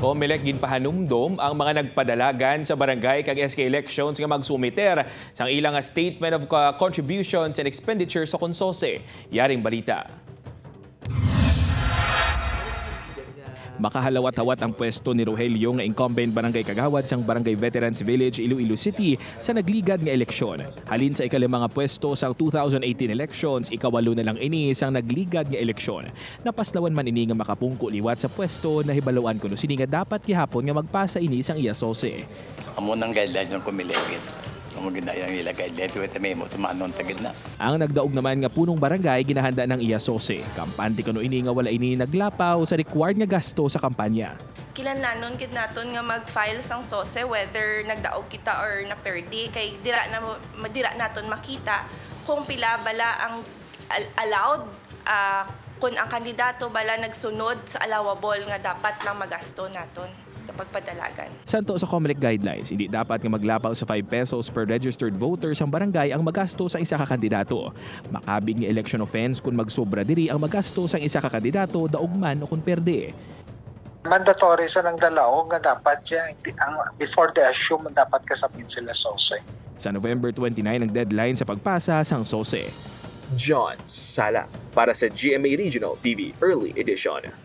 Comelec ginpahanumdom ang mga nagpadalagan sa barangay kag SK elections nga magsumiter sang ilang statement of contributions and expenditures sa konsose. Yaring balita. Makahalawat-hawat ang pwesto ni Rogelio nga incumbent barangay kagawad sang Barangay Veterans Village, Iloilo City sa nagligad nga eleksyon. Halin sa ikalimang pwesto sa 2018 elections, ikawalo na lang ini sang nagligad nga eleksyon. Napaslawan man ini nga makapungko liwat sa pwesto na hibaluan kuno sini nga dapat gihapon nga magpasa ini sang iya sose. Amo nang guidelines ng Comelec. Ang ginaya ang ila guidelines ito may mo tumanon tagid na. Ang nagdaog naman nga punong barangay ginahanda ng iya sose. Kampante kuno ini nga wala ini naglapaw sa required nga gasto sa kampanya. Kinahanglan gid naton nga mag-file sang sose whether nagdaog kita or na per day kay dira naton makita kung pila bala ang allowed kung ang kandidato bala nagsunod sa allowable nga dapat lang magasto naton sa pagpadalagan. Santo sa Comelec guidelines, hindi dapat nga maglapaw sa 5 pesos per registered voter sang barangay ang magasto sa isa ka kandidato. Makabig nga election offense kung magsobra diri ang magasto sang isa ka kandidato daog man o kung perde. Mandatory sa nang dalaw nga dapat before the assume dapat kasabit sila sose. Sa November 29 ang deadline sa pagpasa sang sose. John Sala para sa GMA Regional TV Early Edition.